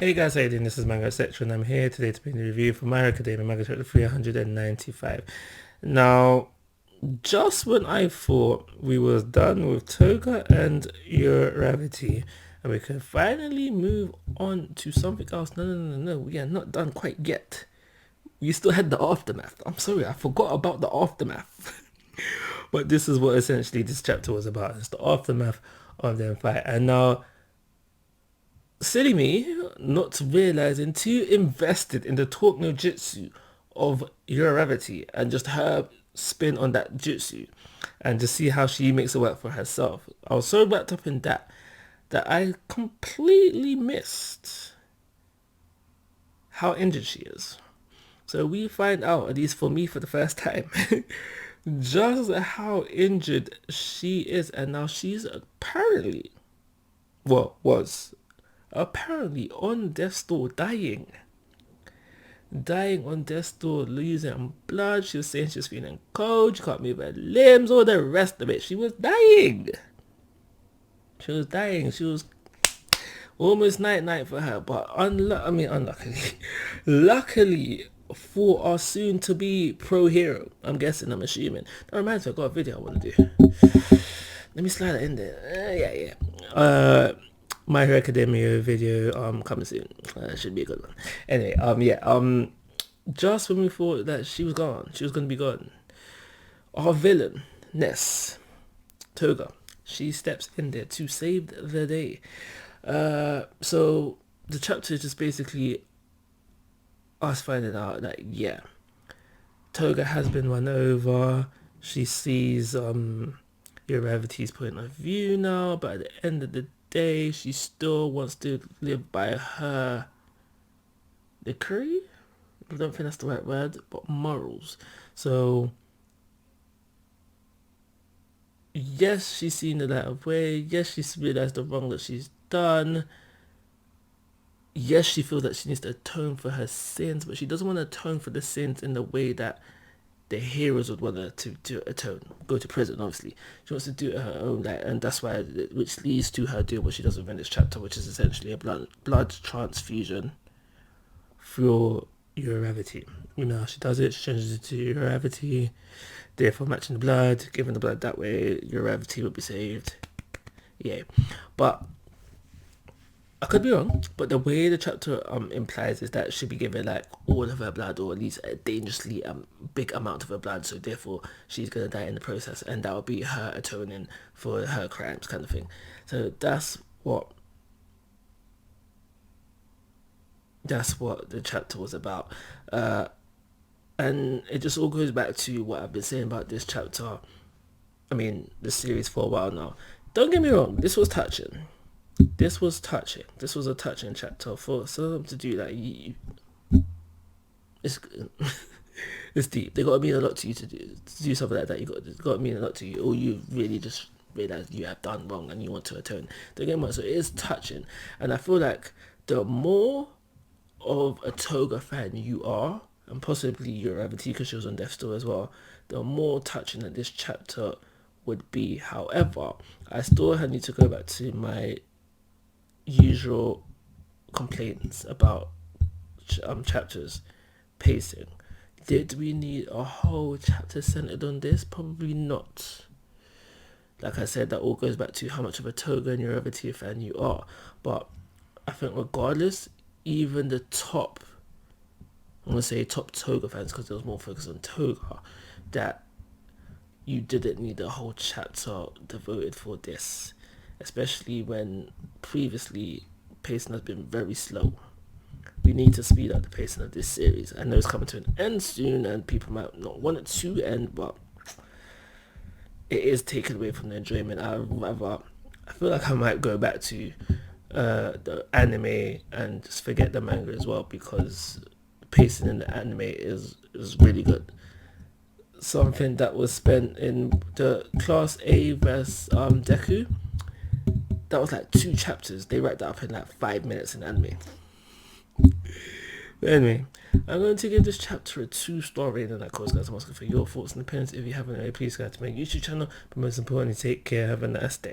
Hey guys, how you doing? This is Manga, and I'm here today to bring the review for My Hero Academia Manga Chapter 395. Now, just when I thought we was done with Toga and uraraka and we could finally move on to something else, no, we are not done quite yet. We still had the aftermath. I'm sorry, I forgot about the aftermath. But this is what essentially this chapter was about. It's the aftermath of their fight. And now, silly me, not realizing too invested in the talk no jutsu of uraraka and just her spin on that jutsu and to see how she makes it work for herself. I was so wrapped up in that I completely missed how injured she is. So we find out, at least for me for the first time, just how injured she is. And now she's apparently, was apparently on death's door, dying on death's door, losing blood. She was saying she was feeling cold, she can't move her limbs, all the rest of it. She was dying. She was almost night for her, but unluckily, luckily for our soon to be pro hero, I'm assuming. That reminds me, I got a video I want to do. Let me slide it in there. My Hero Academia video coming soon. Should be a good one. Anyway, just when we thought that she was gone, she was gonna be gone, our villain, Ness, Toga, she steps in there to save the day. So the chapter is just basically us finding out that Toga has been run over. She sees Urara's point of view now, but at the end of the day, she still wants to live by her decree. I don't think that's the right word, but morals. So yes, she's seen the light of way. Yes, she's realized the wrong that she's done. Yes, she feels that she needs to atone for her sins, but she doesn't want to atone for the sins in the way that the heroes would want her to atone, go to prison. Obviously, she wants to do it her own, and that's why, which leads to her doing what she does in this chapter, which is essentially a blood transfusion for uraraka. You know how she does it. She changes it to uraraka, therefore matching the blood, giving the blood that way. Uraraka would be saved. Yeah, but I could be wrong, but the way the chapter implies is that she'll be given like all of her blood, or at least a dangerously big amount of her blood, so therefore she's gonna die in the process, and that will be her atoning for her crimes, kind of thing. So that's what the chapter was about, and it just all goes back to what I've been saying about this chapter. I mean, this series for a while now. Don't get me wrong, this was touching. This was a touching chapter for some to do that. It's it's deep. They got to mean a lot to you to do something like that. You got to mean a lot to you, or you really just realize you have done wrong and you want to atone. Don't get me wrong. So it is touching, and I feel like the more of a Toga fan you are, and possibly uraraka because she was on death's door as well, the more touching that this chapter would be. However, I still need to go back to my usual complaints about chapters pacing. Did we need a whole chapter centered on this? Probably not. Like I said, that all goes back to how much of a Toga and uraraka fan you are. But I think regardless, even the top, I'm going to say top Toga fans, because there was more focus on Toga, that you didn't need a whole chapter devoted for this, especially when previously pacing has been very slow. We need to speed up the pacing of this series. I know it's coming to an end soon and people might not want it to end, but it is taken away from the enjoyment. I feel like I might go back to the anime and just forget the manga as well, because the pacing in the anime is really good. Something that was spent in the Class A vs Deku, that was like 2 chapters. They wrapped that up in like 5 minutes in anime. But anyway, I'm going to give this chapter a 2-star rating. And of course, guys, I'm asking for your thoughts and opinions. If you haven't already, please go to my YouTube channel. But most importantly, take care. Have a nice day.